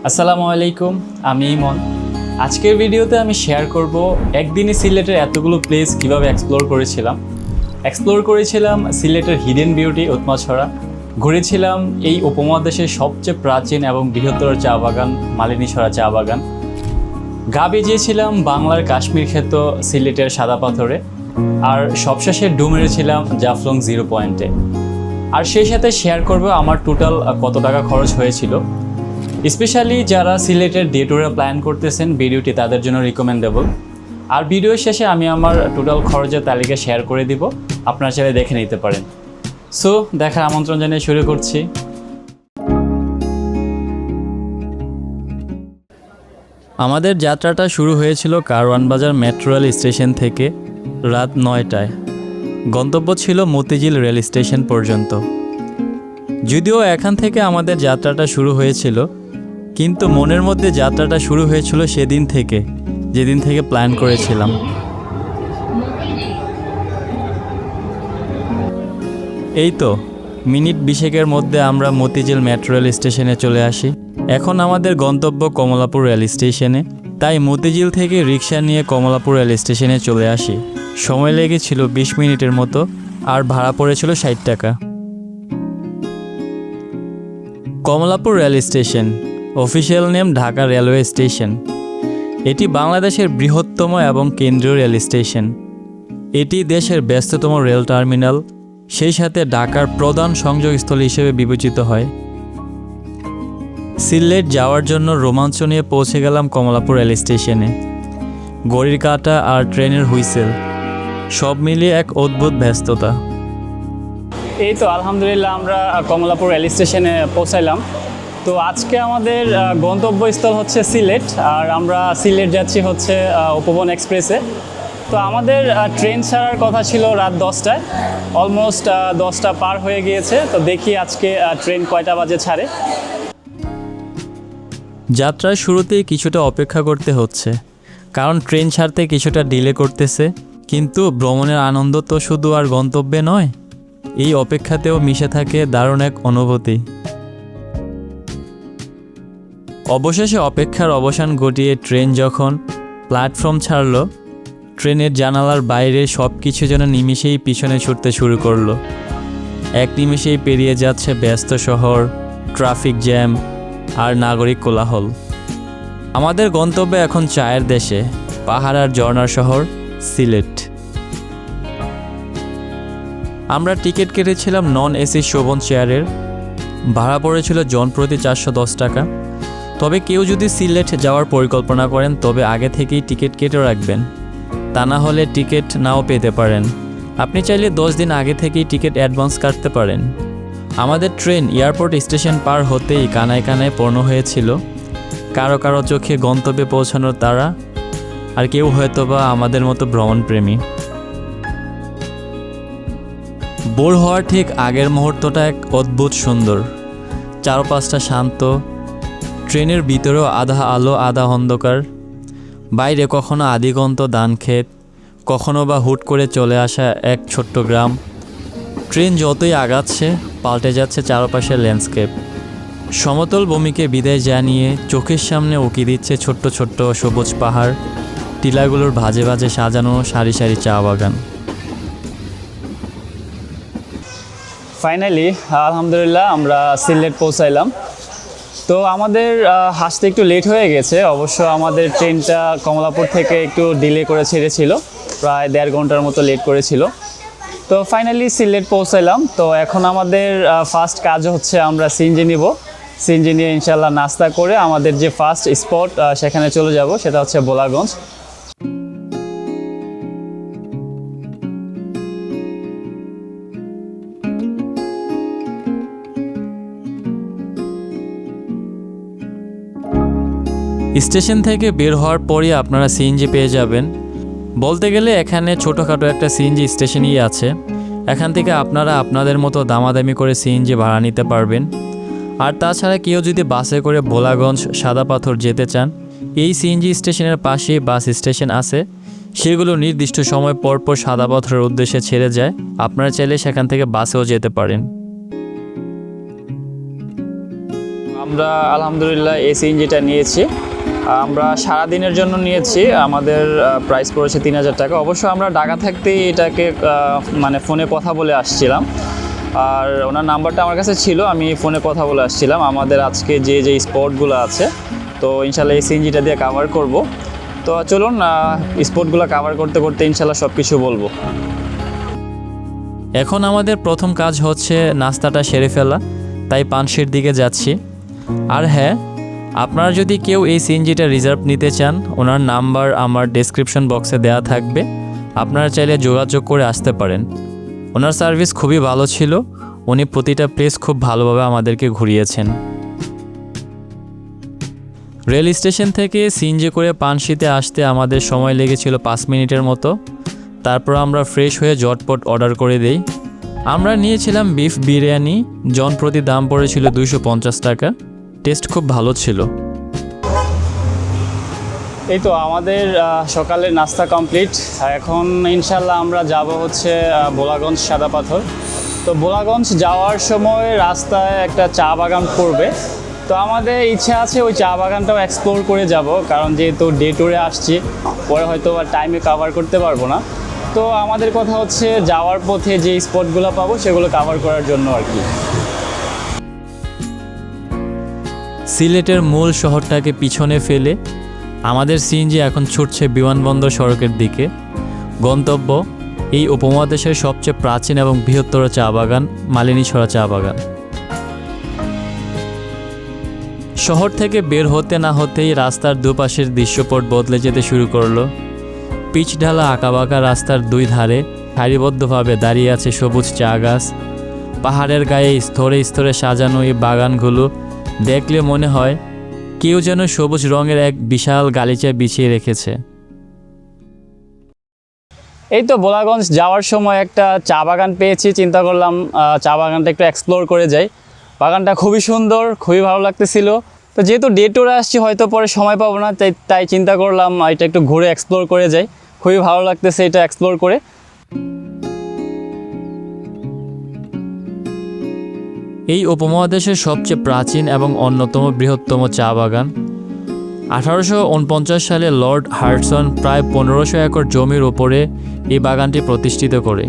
আসসালামু আলাইকুম, আমি ইমন। আজকের ভিডিওতে আমি শেয়ার করব একদিনে সিলেটের এতগুলো প্লেস কিভাবে এক্সপ্লোর করেছিলাম সিলেটের হিডেন বিউটি উৎমাছড়া, ঘুরেছিলাম এই উপমহাদেশের সবচেয়ে প্রাচীন এবং বৃহত্তর চা বাগান মালিনীছড়া চা বাগান, গা বেজিয়েছিলাম বাংলার কাশ্মীর খ্যাত সিলেটের সাদা পাথরে, আর সবশেষে ডু মেরেছিলাম জাফলং জিরো পয়েন্টে। আর সেই সাথে শেয়ার করব আমার টোটাল কত টাকা খরচ হয়েছিল। স্পেশালি যারা সিলেটের ডে ট্যুরে প্ল্যান করতেছেন, ভিডিওটি তাদের জন্য রিকমেন্ডেবল। আর ভিডিওর শেষে আমি আমার টোটাল খরচের তালিকা শেয়ার করে দিব, আপনারা চাইলে দেখে নিতে পারেন। সো দেখার আমন্ত্রণ জানিয়ে শুরু করছি। আমাদের যাত্রাটা শুরু হয়েছিল কারওয়ান বাজার মেট্রো রেল স্টেশন থেকে রাত 9টায়। গন্তব্য ছিল মতিঝিল রেল স্টেশন পর্যন্ত। যদিও এখান থেকে আমাদের যাত্রাটা শুরু হয়েছিল, কিন্তু মনের মধ্যে যাত্রাটা শুরু হয়েছিল সেদিন থেকে, যেদিন থেকে প্ল্যান করেছিলাম। এই তো মিনিট 20 মধ্যে আমরা মতিঝিল মেট্রো রেল স্টেশনে চলে আসি। এখন আমাদের গন্তব্য কমলাপুর রেল স্টেশনে, তাই মতিঝিল থেকে রিক্সা নিয়ে কমলাপুর রেল স্টেশনে চলে আসি। সময় লেগেছিল 20 মিনিটের মতো, আর ভাড়া পড়েছিল 60 টাকা। Kamalapur rail station, official name Dhaka railway station. এটি বাংলাদেশের বৃহত্তম এবং কেন্দ্রীয় রেল স্টেশন। এটি দেশের ব্যস্ততম রেল টার্মিনাল, সেই সাথে ঢাকার প্রধান সংযোগস্থল হিসেবে বিবেচিত হয়। সিলেট যাওয়ার জন্য রোমাঞ্চ নিয়ে পৌঁছে গেলাম কমলাপুর রেল স্টেশনে। ঘড়ির কাঁটা আর ট্রেনের হুইসেল সব মিলিয়ে এক অদ্ভুত ব্যস্ততা। এই তো আলহামদুলিল্লাহ আমরা কমলাপুর রেল স্টেশনে পৌঁছাইলাম। তো আজকে আমাদের গন্তব্যস্থল হচ্ছে সিলেট, আর আমরা সিলেট যাচ্ছি হচ্ছে উপবন এক্সপ্রেসে। তো আমাদের ট্রেন ছাড়ার কথা ছিল রাত 10টায়, অলমোস্ট 10টা পার হয়ে গিয়েছে। তো দেখি আজকে ট্রেন কয়টা বাজে ছাড়ে। যাত্রার শুরুতেই কিছুটা অপেক্ষা করতে হচ্ছে, কারণ ট্রেন ছাড়তে কিছুটা ডিলে করতেছে। কিন্তু ভ্রমণের আনন্দ তো শুধু আর গন্তব্যে নয়, এই অপেক্ষাতেও মিশে থাকে দারুণ এক অনুভূতি। অবশেষে অপেক্ষার অবসান ঘটিয়ে ট্রেন যখন প্ল্যাটফর্ম ছাড়ল, ট্রেনের জানালার বাইরে সব কিছু যেন নিমিষেই পিছনে ছুটতে শুরু করলো। এক নিমিষেই পেরিয়ে যাচ্ছে ব্যস্ত শহর, ট্রাফিক জ্যাম আর নাগরিক কোলাহল। আমাদের গন্তব্য এখন চায়ের দেশে, পাহাড় আর ঝর্ণার শহর সিলেট। আমরা টিকিট কেটেছিলাম নন এসি শোভন চেয়ারের। ভাড়া পড়েছিল জনপ্রতি 410 টাকা। তবে কেউ যদি সিলেট যাওয়ার পরিকল্পনা করেন তবে আগে থেকেই টিকিট কেটে রাখবেন, তা না হলে টিকিট নাও পেতে পারেন। আপনি চাইলে 10 দিন আগে থেকেই টিকিট অ্যাডভান্স কাটতে পারেন। আমাদের ট্রেন এয়ারপোর্ট স্টেশন পার হতেই কানায় কানায় পূর্ণ হয়েছিল। কারো কারো চোখে গন্তব্যে পৌঁছানোর তাড়া, আর কেউ হয়তোবা আমাদের মতো ভ্রমণপ্রেমী। বোর হওয়ার ঠিক আগের মুহূর্তটা এক অদ্ভুত সুন্দর। চারপাশটা শান্ত, ট্রেনের ভিতরেও আধা আলো আধা অন্ধকার। বাইরে কখনো আদিগন্ত ধানক্ষেত, কখনো বা হুট করে চলে আসা এক ছোট্ট গ্রাম। ট্রেন যতই আগাচ্ছে পাল্টে যাচ্ছে চারপাশের ল্যান্ডস্কেপ। সমতল ভূমিকে বিদায় জানিয়ে চোখের সামনে উকি দিচ্ছে ছোট্ট ছোট্ট সবুজ পাহাড়, টিলাগুলোর ভাজে ভাজে সাজানো সারি সারি চা বাগান। ফাইনালি আলহামদুলিল্লাহ আমরা সিলেট পৌঁছাইলাম। তো আমাদের আসতে একটু লেট হয়ে গেছে। অবশ্য আমাদের ট্রেনটা কমলাপুর থেকে একটু ডিলে করে ছেড়েছিল, প্রায় 1.5 ঘন্টার মতো লেট করেছিল। তো ফাইনালি সিলেট পৌঁছাইলাম। তো এখন আমাদের ফার্স্ট কাজ হচ্ছে আমরা সিএনজি নিব। সিএনজি নিয়ে ইনশাল্লাহ নাস্তা করে আমাদের যে ফার্স্ট স্পট সেখানে চলে যাব, সেটা হচ্ছে বোলাগঞ্জ। স্টেশন থেকে বের হওয়ার পরই আপনারা সিএনজি পেয়ে যাবেন। বলতে গেলে এখানে ছোটোখাটো একটা সিএনজি স্টেশনই আছে। এখান থেকে আপনারা আপনাদের মতো দামাদামি করে সিএনজি ভাড়া নিতে পারবেন। আর তাছাড়া কেউ যদি বাসে করে ভোলাগঞ্জ সাদা পাথর যেতে চান, এই সিএনজি স্টেশনের পাশেই বাস স্টেশন আছে। সেগুলো নির্দিষ্ট সময় পরপর সাদা পাথরের উদ্দেশ্যে ছেড়ে যায়। আপনারা চাইলে সেখান থেকে বাসেও যেতে পারেন। আমরা আলহামদুলিল্লাহ এই সিএনজিটা নিয়েছি। আমরা সারাদিনের জন্য নিয়েছি, আমাদের প্রাইস পড়েছে 3000 টাকা। অবশ্য আমরা ঢাকা থাকতেই এটাকে মানে ফোনে কথা বলে আসছিলাম, আর ওনার নাম্বারটা আমার কাছে ছিল, আমি ফোনে কথা বলে আসছিলাম আমাদের আজকে যে স্পটগুলো আছে। তো ইনশাল্লাহ এই সিএনজিটা দিয়ে কাভার করব। তো চলুন স্পটগুলো কাভার করতে করতে ইনশাল্লাহ সব কিছু বলবো। এখন আমাদের প্রথম কাজ হচ্ছে নাস্তাটা সেরে ফেলা, তাই পানশির দিকে যাচ্ছি। আর হ্যাঁ, আপনারা যদি কেউ এই সিএনজিটা রিজার্ভ নিতে চান, ওনার নাম্বার আমার ডেসক্রিপশন বক্সে দেওয়া থাকবে, আপনারা চাইলে যোগাযোগ করে আসতে পারেন। ওনার সার্ভিস খুবই ভালো ছিল, উনি প্রতিটা প্লেস খুব ভালোভাবে আমাদেরকে ঘুরিয়েছেন। রেল স্টেশন থেকে সিএনজি করে পানশিতে আসতে আমাদের সময় লেগেছিল 5 মিনিটের মতো। তারপর আমরা ফ্রেশ হয়ে ঝটপট অর্ডার করে দেই। আমরা নিয়েছিলাম বিফ বিরিয়ানি, জন প্রতি দাম পড়েছিল 250 টাকা। টেস্ট খুব ভালো ছিল। এই তো আমাদের সকালের নাস্তা কমপ্লিট। এখন ইনশাল্লাহ আমরা যাব হচ্ছে ভোলাগঞ্জ সাদা পাথর। তো ভোলাগঞ্জ যাওয়ার সময় রাস্তায় একটা চা বাগান পড়বে, তো আমাদের ইচ্ছা আছে ওই চা বাগানটাও এক্সপ্লোর করে যাব, কারণ যেহেতু ডে ট্যুরে আসছি, পরে হয়তো আর টাইমে কাভার করতে পারবো না। তো আমাদের কথা হচ্ছে যাওয়ার পথে যে স্পটগুলো পাবো সেগুলো কাভার করার জন্য আর কি। সিলেটের মূল শহরটাকে পিছনে ফেলে আমাদের সিএনজি এখন ছুটছে বিমানবন্দর সড়কের দিকে। গন্তব্য এই উপমহাদেশের সবচেয়ে প্রাচীন এবং বৃহত্তর চা বাগান মালিনীছড়া চা বাগান। শহর থেকে বের হতে না হতেই রাস্তার দুপাশের দৃশ্যপট বদলে যেতে শুরু করলো। পিচ ঢালা আঁকাবাঁকা রাস্তার দুই ধারে সারিবদ্ধভাবে দাঁড়িয়ে আছে সবুজ চা গাছ। পাহাড়ের গায়ে স্তরে স্তরে সাজানো এই বাগানগুলো দেখলে মনে হয় কেউ যেন সবুজ রঙের এক বিশাল গালিচা বিছিয়ে রেখেছে। এই তো ভোলাগঞ্জ যাওয়ার সময় একটা চা বাগান পেয়েছি, চিন্তা করলাম চা বাগানটা একটু এক্সপ্লোর করে যাই। বাগানটা খুবই সুন্দর, খুবই ভালো লাগতেছিল। তো যেহেতু ডে ট্যুরে আসছি, হয়তো পরে সময় পাবো না, তাই চিন্তা করলাম এটা একটু ঘুরে এক্সপ্লোর করে যাই। খুবই ভালো লাগতেছে এটা এক্সপ্লোর করে। এই উপমহাদেশের সবচেয়ে প্রাচীন এবং অন্যতম বৃহত্তম চা বাগান। 1849 সালে লর্ড হার্টসন প্রায় 1500 একর জমির ওপরে এই বাগানটি প্রতিষ্ঠিত করে।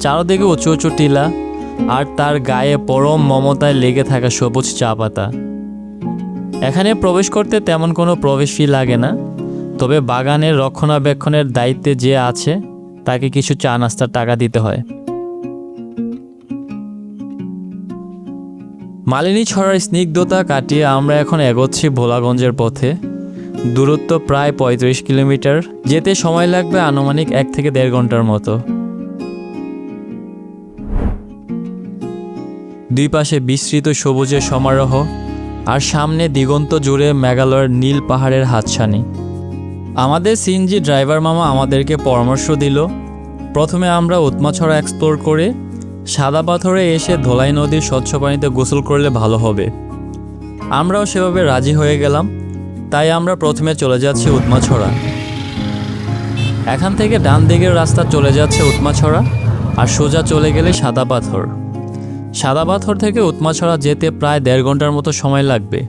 চারদিকে উঁচু উঁচু টিলা, আর তার গায়ে পরম মমতায় লেগে থাকা সবুজ চা পাতা। এখানে প্রবেশ করতে তেমন কোনো প্রবেশ ফি লাগে না, তবে বাগানের রক্ষণাবেক্ষণের দায়িত্বে যে আছে তাকে কিছু চা নাস্তার টাকা দিতে হয়। মালিনীছড়ার স্নিগ্ধতা কাটিয়ে আমরা এখন এগোচ্ছি ভোলাগঞ্জের পথে। দূরত্ব প্রায় 35 কিলোমিটার, যেতে সময় লাগবে আনুমানিক 1 থেকে 1.5 ঘন্টার মতো। দুই পাশে বিস্তৃত সবুজের সমারোহ, আর সামনে দিগন্ত জুড়ে মেঘালয়ের নীল পাহাড়ের হাতছানি। আমাদের সিএনজি ড্রাইভার মামা আমাদেরকে পরামর্শ দিল, প্রথমে আমরা উৎমাছড়া এক্সপ্লোর করে সাদা পাথরে এসে ধলাই নদীর স্বচ্ছ পানিতে গোসল করলে ভালো হবে। আমরাও সেভাবে রাজি হয়ে গেলাম, তাই আমরা প্রথমে চলে যাচ্ছি উৎমাছড়া। এখান থেকে ডান দিকের রাস্তা চলে যাচ্ছে উৎমাছড়া, আর সোজা চলে গেলে সাদা পাথর। সাদা পাথর থেকে উৎমাছড়া যেতে প্রায় 1.5 ঘন্টার মতো সময় লাগবে।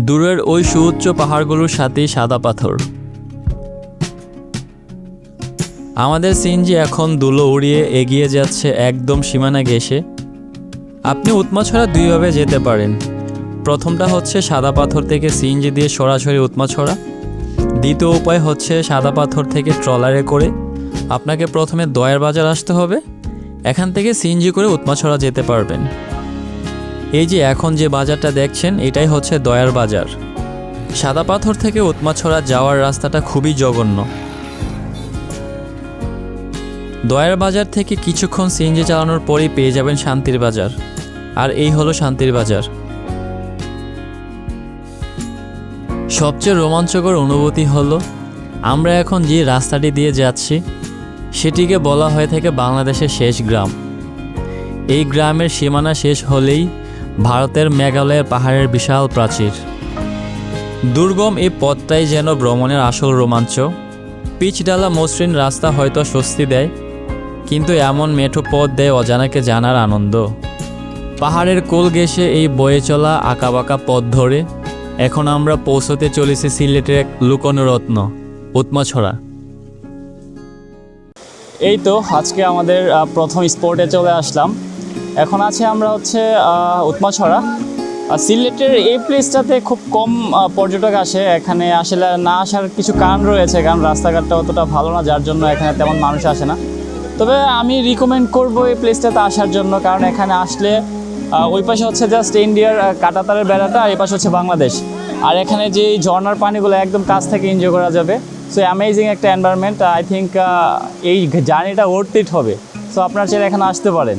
দূরের ওই সুউচ্চ পাহাড়গুলোর সাথেই সাদা পাথর। আমাদের সিএনজি এখন ধুলো উড়িয়ে এগিয়ে যাচ্ছে একদম সীমানা ঘেঁষে। আপনি উৎমাছড়া দুইভাবে যেতে পারেন। প্রথমটা হচ্ছে সাদা পাথর থেকে সিএনজি দিয়ে সরাসরি উৎমাছড়া। দ্বিতীয় উপায় হচ্ছে সাদা পাথর থেকে ট্রলারে করে আপনাকে প্রথমে দয়ার বাজার আসতে হবে, এখান থেকে সিএনজি করে উৎমাছড়া যেতে পারবেন। এই যে এখন যে বাজারটা দেখছেন, এটাই হচ্ছে দয়ার বাজার। সাদা পাথর থেকে উৎমাছড়া যাওয়ার রাস্তাটা খুবই জঘন্য। দয়ার বাজার থেকে কিছুক্ষণ সিএনজি চালানোর পরেই পেয়ে যাবেন শান্তির বাজার, আর এই হলো শান্তির বাজার। সবচেয়ে রোমাঞ্চকর অনুভূতি হলো আমরা এখন যে রাস্তাটি দিয়ে যাচ্ছি সেটিকে বলা হয়ে থাকে বাংলাদেশের শেষ গ্রাম। এই গ্রামের সীমানা শেষ হলেই ভারতের মেঘালয়ের পাহাড়ের বিশাল প্রাচীর। দুর্গম এই পথটাই যেন ভ্রমণের আসল রোমাঞ্চ। পিচঢালা মসৃণ রাস্তা হয়তো স্বস্তি দেয়, কিন্তু এমন মেঠো পথ দেয় অজানাকে জানার আনন্দ। পাহাড়ের কোল ঘেঁষে এই বয়ে চলা আঁকাবাঁকা পথ ধরে এখন আমরা পৌঁছতে চলেছি সিলেটের এক লুকোনো রত্ন উৎমাছড়া। এই তো আজকে আমাদের প্রথম স্পটে চলে আসলাম। এখন আছে আমরা হচ্ছে উৎমাছড়া। সিলেটের এই প্লেসটাতে খুব কম পর্যটক আসে। এখানে আসলে না আসার কিছু কারণ রয়েছে, কারণ রাস্তাঘাটটা অতটা ভালো না, যার জন্য এখানে তেমন মানুষ আসে না। তবে আমি রিকমেন্ড করব এই প্লেসটাতে আসার জন্য, কারণ এখানে আসলে ওই পাশে হচ্ছে জাস্ট ইন্ডিয়ার কাঁটাতারের বেড়াটা, আর এই পাশে হচ্ছে বাংলাদেশ। আর এখানে যে ঝর্ণার পানিগুলো একদম কাছ থেকে এনজয় করা যাবে। সো অ্যামেজিং একটা এনভায়রনমেন্ট। আই থিঙ্ক এই জার্নিটা ওয়ার্থ ইট হবে। সো আপনারা চাইলে এখানে আসতে পারেন।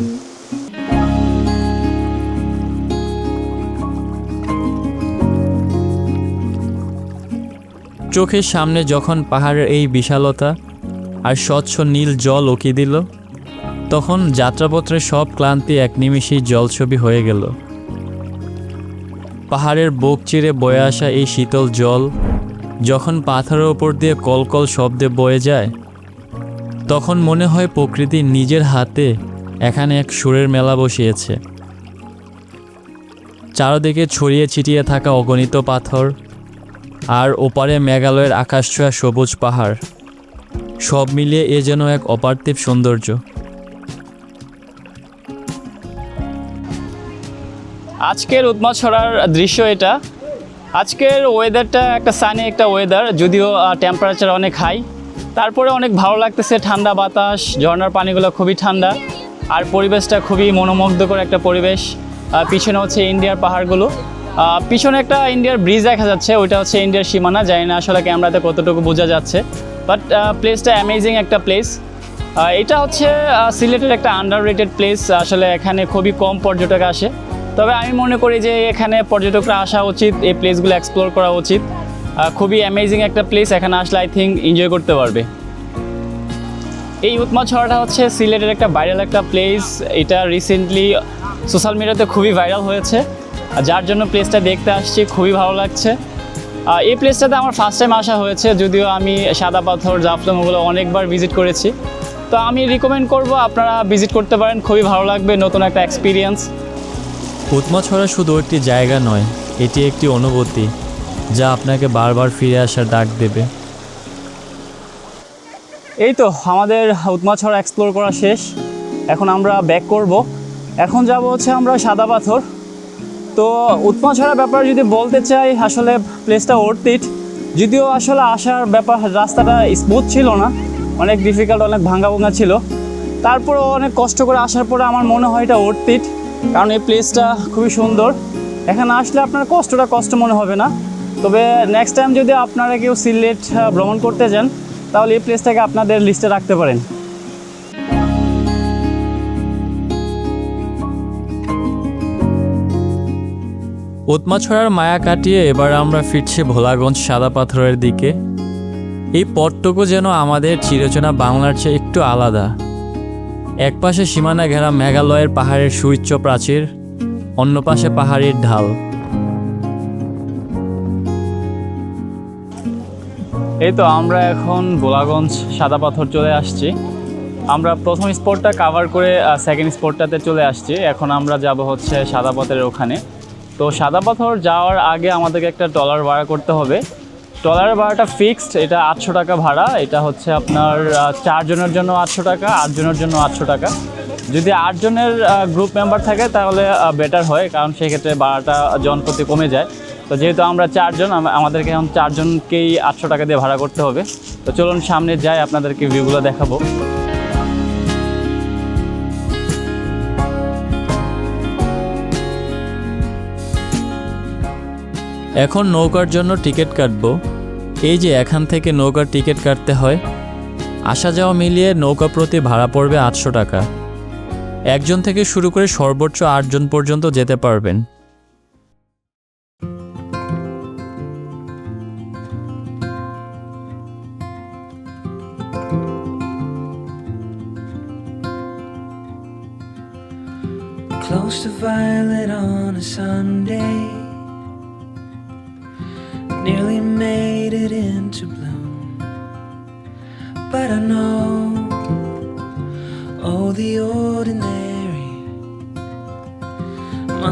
চোখের সামনে যখন পাহাড়ের এই বিশালতা আর স্বচ্ছ নীল জল উকি দিল, তখন যাত্রাপথের সব ক্লান্তি এক নিমিষেই জলছবি হয়ে গেল। পাহাড়ের বুক চিরে বয়ে আসা এই শীতল জল যখন পাথরের ওপর দিয়ে কলকল শব্দে বয়ে যায়, তখন মনে হয় প্রকৃতি নিজের হাতে এখানে এক সুরের মেলা বসিয়েছে। চারদিকে ছড়িয়ে ছিটিয়ে থাকা অগণিত পাথর, আর ওপারে মেঘালয়ের আকাশছোঁয়া সবুজ পাহাড়, সব মিলিয়ে এ যেন এক অপার্থিব সৌন্দর্য। আজকের উৎমাছড়ার দৃশ্য এটা। আজকের ওয়েদারটা একটা সানি একটা ওয়েদার, যদিও টেম্পারেচার অনেক হাই, তারপরে অনেক ভালো লাগতেছে। ঠান্ডা বাতাস, ঝর্ণার পানিগুলো খুবই ঠান্ডা, আর পরিবেশটা খুবই মনোমুগ্ধকর একটা পরিবেশ। পিছনে হচ্ছে ইন্ডিয়ার পাহাড়গুলো, পিছনে একটা ইন্ডিয়ার ব্রিজ দেখা যাচ্ছে, ওইটা হচ্ছে ইন্ডিয়ার সীমানা। জানি না আসলে ক্যামেরাতে কতটুকু বোঝা যাচ্ছে, বাট প্লেসটা অ্যামেজিং একটা প্লেস। এটা হচ্ছে সিলেটের একটা আন্ডাররেটেড প্লেস। আসলে এখানে খুবই কম পর্যটক আসে, তবে আমি মনে করি যে এখানে পর্যটকরা আসা উচিত, এই প্লেসগুলো এক্সপ্লোর করা উচিত। খুবই অ্যামেজিং একটা প্লেস, এখানে আসলে আই থিঙ্ক এনজয় করতে পারবে। এই উৎমাছড়াটা হচ্ছে সিলেটের একটা ভাইরাল একটা প্লেস। এটা রিসেন্টলি সোশ্যাল মিডিয়াতে খুবই ভাইরাল হয়েছে, যার জন্য প্লেসটা দেখতে আসছি, খুবই ভালো লাগছে। এই প্লেসটাতে আমার ফার্স্ট টাইম আসা হয়েছে, যদিও আমি সাদা পাথর, জাফলং ওগুলো অনেকবার ভিজিট করেছি। তো আমি রিকমেন্ড করব আপনারা ভিজিট করতে পারেন, খুবই ভালো লাগবে, নতুন একটা এক্সপিরিয়েন্স। উৎমাছড়া শুধু একটি জায়গা নয়, এটি একটি অনুভূতি যা আপনাকে বারবার ফিরে আসার ডাক দেবে। এই তো আমাদের উৎমাছড়া এক্সপ্লোর করা শেষ, এখন আমরা ব্যাক করব। এখন যাব হচ্ছে আমরা সাদা পাথর। তো উৎমাছড়ার ব্যাপারে যদি বলতে চাই, আসলে প্লেসটা ওয়ার্থ ইট, যদিও আসলে আসার ব্যাপার রাস্তাটা স্মুথ ছিল না, অনেক ডিফিকাল্ট, অনেক ভাঙা ভাঙা ছিল। তারপরেও অনেক কষ্ট করে আসার পরে আমার মনে হয় এটা ওয়ার্থ ইট, কারণ এই প্লেসটা খুবই সুন্দর। এখানে আসলে আপনার কষ্টটা কষ্ট মনে হবে না। তবে নেক্সট টাইম যদি আপনারা কেউ সিলেট ভ্রমণ করতে যান, তাহলে এই প্লেসটাকে আপনাদের লিস্টে রাখতে পারেন। উৎমাছড়ার মায়া কাটিয়ে এবার আমরা ফিরছি ভোলাগঞ্জ সাদা পাথরের দিকে। এই পথটুকু যেন আমাদের চিরচেনা বাংলার চেয়ে একটু আলাদা। একপাশে সীমানা ঘেরা মেঘালয়ের পাহাড়ের সুউচ্চ প্রাচীর, অন্য পাশে পাহাড়ের ঢাল। এই তো আমরা এখন ভোলাগঞ্জ সাদা পাথর চলে আসছি। আমরা প্রথম স্পটটা কাভার করে সেকেন্ড স্পটটাতে চলে আসছি। এখন আমরা যাব হচ্ছে সাদা পাথরের ওখানে। তো সাদা পাথর যাওয়ার আগে আমাদেরকে একটা ট্রলার ভাড়া করতে হবে। ট্রলারের ভাড়াটা ফিক্সড, এটা 800 টাকা ভাড়া। এটা হচ্ছে আপনার 4 জনের জন্য 800 টাকা, 8 জনের জন্য 800 টাকা। যদি 8 জনের গ্রুপ মেম্বার থাকে তাহলে বেটার হয়, কারণ সেক্ষেত্রে ভাড়াটা জনপ্রতি কমে যায়। তো যেহেতু আমরা 4 জন, আমাদেরকে এখন 4 জনকেই 800 টাকা দিয়ে ভাড়া করতে হবে। তো চলুন সামনে যাই, আপনাদেরকে ভিউগুলো দেখাবো। এখন নৌকার জন্য টিকিট কাটবো। এই যে এখান থেকে নৌকার টিকিট কাটতে হয়। আসা যাওয়া মিলিয়ে নৌকা প্রতি ভাড়া পড়বে 800 টাকা। একজন থেকে শুরু করে সর্বোচ্চ 8 জন পর্যন্ত যেতে পারবেন। Close to violet on a Sunday, nearly made it into bloom, but I know, oh the ordinary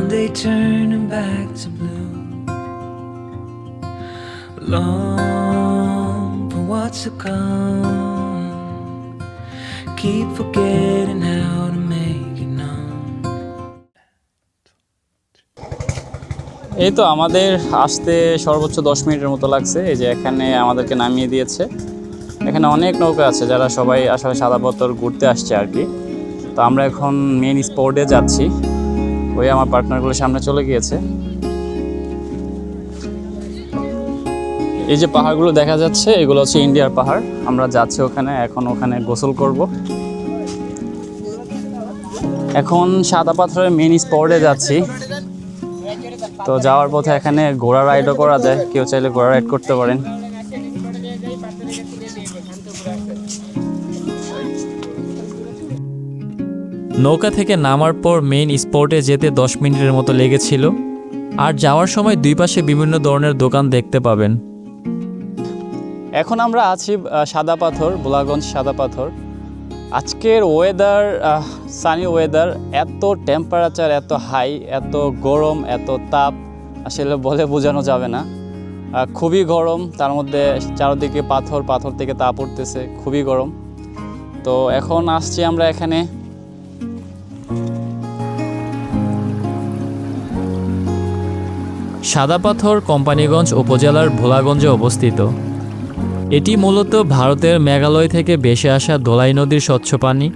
one day turning back to blue. Long for what's to come. Keep forgetting how to make it known. এই তো আমাদের আসতে সর্বোচ্চ 10 মিনিটের মতো লাগছে। এই যে এখানে আমাদেরকে নামিয়ে দিয়েছে। এখানে অনেক নৌকা আছে, যারা সবাই আসলে সাদা পাথর ঘুরতে আসছে আর কি। তো আমরা এখন মেন স্পটে যাচ্ছি। ওই আমার পার্টনারগুলো সামনে চলে গিয়েছে। এই যে পাহাড়গুলো দেখা যাচ্ছে, এগুলো হচ্ছে ইন্ডিয়ার পাহাড়। আমরা যাচ্ছি ওখানে, এখন ওখানে গোসল করব। এখন সাদা পাথরের মেন স্পটে যাচ্ছি। তো যাওয়ার পথে এখানে ঘোড়া রাইডও করা যায়, কেউ চাইলে ঘোড়া রাইড করতে পারেন। নৌকা থেকে নামার পর মেইন স্পটে যেতে 10 মিনিটের মতো লেগেছিল। আর যাওয়ার সময় দুই পাশে বিভিন্ন ধরনের দোকান দেখতে পাবেন। এখন আমরা আছি সাদা পাথর, ভোলাগঞ্জ সাদা পাথর। আজকের ওয়েদার, সানি ওয়েদার, এত টেম্পারেচার, এত হাই, এত গরম, এত তাপ, আসলে বলে বোঝানো যাবে না। খুবই গরম, তার মধ্যে চারদিকে পাথর, পাথর থেকে তাপ উঠতেছে, খুবই গরম। তো এখন আসছি আমরা এখানে। সাদা পাথর কোম্পানিগঞ্জ উপজেলার ভোলাগঞ্জে অবস্থিত। এটি মূলত ভারতের মেঘালয় থেকে ভেসে আসা ধলাই নদীর স্বচ্ছ পানি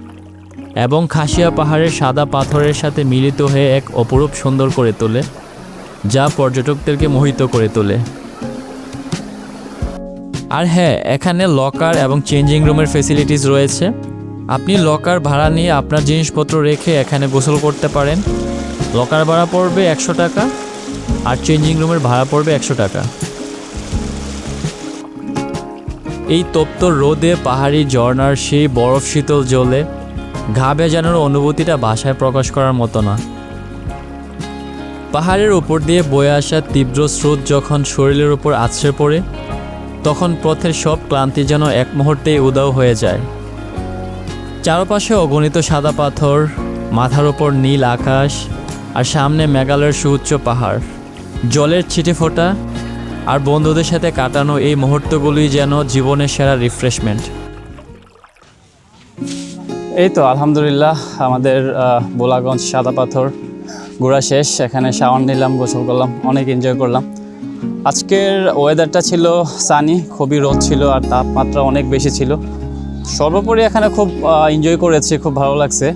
এবং খাসিয়া পাহাড়ের সাদা পাথরের সাথে মিলিত হয়ে এক অপরূপ সুন্দর করে তোলে, যা পর্যটকদেরকে মোহিত করে তোলে। আর হ্যাঁ, এখানে লকার এবং চেঞ্জিং রুমের ফেসিলিটিস রয়েছে। আপনি লকার ভাড়া নিয়ে আপনার জিনিসপত্র রেখে এখানে গোসল করতে পারেন। লকার ভাড়া পড়বে 100 টাকা, আর চেঞ্জিং রুমের ভাড়া পড়বে 100 টাকা। এই তপ্ত রোদে পাহাড়ি ঝর্ণার সেই বরফ শীতল জলে ঘা ভেজানোর অনুভূতিটা ভাষায় প্রকাশ করার মতো না। পাহাড়ের উপর দিয়ে বয়ে আসা তীব্র স্রোত যখন শরীরের উপর আছড়ে পড়ে, তখন পথের সব ক্লান্তি যেন এক মুহূর্তেই উধাও হয়ে যায়। চারপাশে অগণিত সাদা পাথর, মাথার ওপর নীল আকাশ, আর সামনে মেঘালয়ের সুউচ্চ পাহাড়, জলের ছিটেফোঁটা, আর বন্ধুদের সাথে কাটানো এই মুহূর্তগুলোই যেন জীবনের সেরা রিফ্রেশমেন্ট। এই তো আলহামদুলিল্লাহ, আমাদের ভোলাগঞ্জ সাদা পাথর ঘোরা শেষ। এখানে শাওয়ার নিলাম, গোসল করলাম, অনেক এনজয় করলাম। আজকের ওয়েদারটা ছিল সানি, খুবই রোদ ছিল আর তাপমাত্রা অনেক বেশি ছিল। সর্বোপরি এখানে খুব এনজয় করেছি, খুব ভালো লাগছে।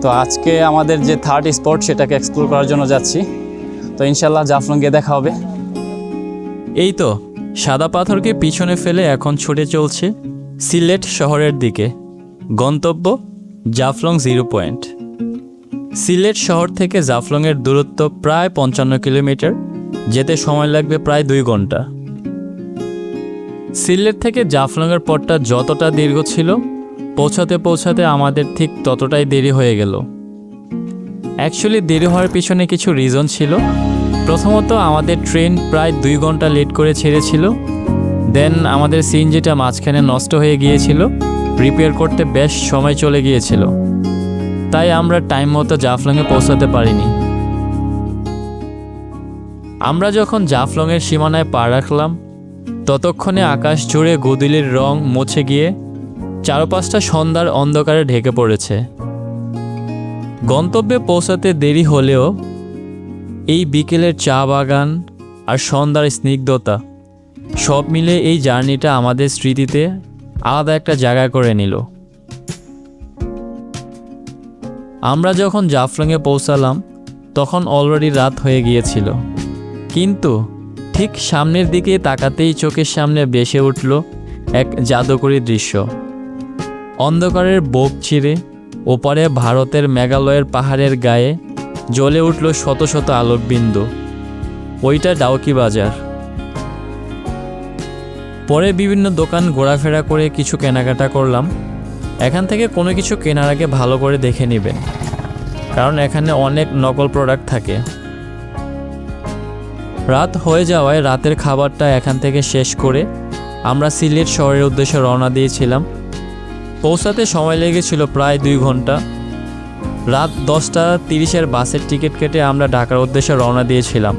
তো আজকে আমাদের যে থার্ড স্পট, সেটাকে এক্সপ্লোর করার জন্য যাচ্ছি। তো ইনশাল্লাহ জাফলং গিয়ে দেখা হবে। এই তো সাদা পাথরকে পিছনে ফেলে এখন ছুটে চলছে সিলেট শহরের দিকে। গন্তব্য জাফলং 0 পয়েন্ট। সিলেট শহর থেকে জাফলংয়ের দূরত্ব প্রায় 55 কিলোমিটার, যেতে সময় লাগবে প্রায় 2 ঘন্টা। সিলেট থেকে জাফলংয়ের পথটা যতটা দীর্ঘ ছিল, পৌঁছাতে পৌঁছাতে আমাদের ঠিক ততটাই দেরি হয়ে গেল। অ্যাকচুয়ালি দেরি হওয়ার পিছনে কিছু রিজন ছিল। প্রথমত, আমাদের ট্রেন প্রায় 2 ঘন্টা লেট করে ছেড়েছিল। দেন আমাদের সিএনজিটা মাঝখানে নষ্ট হয়ে গিয়েছিল, রিপেয়ার করতে বেশ সময় চলে গিয়েছিল। তাই আমরা টাইম মতো জাফলংয়ে পৌঁছাতে পারিনি। আমরা যখন জাফলংয়ের সীমানায় পা রাখলাম, ততক্ষণে আকাশ জুড়ে গোধূলির রং মুছে গিয়ে চারপাশটা সন্ধ্যার অন্ধকারে ঢেকে পড়েছে। গন্তব্যে পৌঁছাতে দেরি হলেও এই বিকেলের চা বাগান আর সন্ধ্যার স্নিগ্ধতা সব মিলে এই জার্নিটা আমাদের স্মৃতিতে আলাদা একটা জায়গা করে নিল। আমরা যখন জাফলংয়ে পৌঁছালাম, তখন অলরেডি রাত হয়ে গিয়েছিল। কিন্তু ঠিক সামনের দিকে তাকাতেই চোখের সামনে ভেসে উঠল এক জাদুকরী দৃশ্য। অন্ধকারের বুক চিরে ওপারে ভারতের মেঘালয়ের পাহাড়ের গায়ে জ্বলে উঠল শত শত আলোকবিন্দু। ওইটা ডাউকি বাজার। পরে বিভিন্ন দোকান ঘোরাফেরা করে কিছু কেনাকাটা করলাম। এখান থেকে কোনো কিছু কেনার আগে ভালো করে দেখে নেবেন, কারণ এখানে অনেক নকল প্রোডাক্ট থাকে। রাত হয়ে যাওয়ায় রাতের খাবারটা এখান থেকে শেষ করে আমরা সিলেট শহরের উদ্দেশ্যে রওনা দিয়েছিলাম। পৌঁছাতে সময় লেগেছিল প্রায় 2 ঘন্টা। রাত 10:30-এর বাসের টিকিট কেটে আমরা ঢাকার উদ্দেশ্যে রওনা দিয়েছিলাম।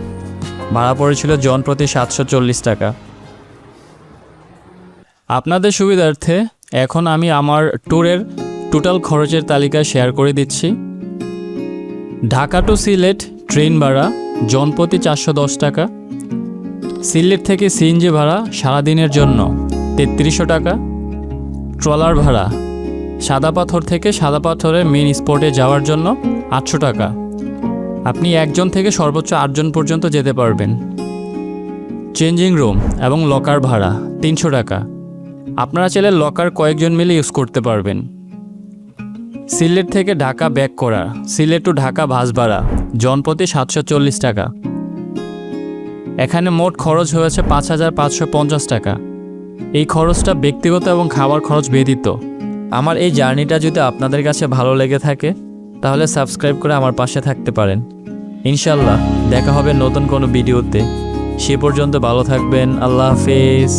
ভাড়া পড়েছিল জন প্রতি 740 টাকা। আপনাদের সুবিধার্থে এখন আমি আমার ট্যুরের টোটাল খরচের তালিকা শেয়ার করে দিচ্ছি। ঢাকা টু সিলেট ট্রেন ভাড়া জনপ্রতি 410 টাকা। সিলেট থেকে সিএনজি ভাড়া সারাদিনের জন্য 3300 টাকা। ট্রলার ভাড়া সাদা পাথর থেকে সাদা পাথরের মেইন স্পটে যাওয়ার জন্য 800 টাকা। আপনি একজন থেকে সর্বোচ্চ 8 জন পর্যন্ত যেতে পারবেন। চেঞ্জিং রুম এবং লকার ভাড়া 300 টাকা। আপনারা চাইলে লকার কয়েকজন মিলে ইউজ করতে পারবেন। সিলেট থেকে ঢাকা ব্যাক করা সিলেট টু ঢাকা বাস ভাড়া জনপ্রতি 740 টাকা। এখানে মোট খরচ হয়েছে 5550 টাকা। এই খরচটা ব্যক্তিগত এবং খাবার খরচ ব্যতীত। আমার এই জার্নিটা যদি আপনাদের কাছে ভালো লেগে থাকে তাহলে সাবস্ক্রাইব করে আমার পাশে থাকতে পারেন। ইনশাল্লাহ দেখা হবে নতুন কোনো ভিডিওতে। সে পর্যন্ত ভালো থাকবেন। আল্লাহ হাফেজ।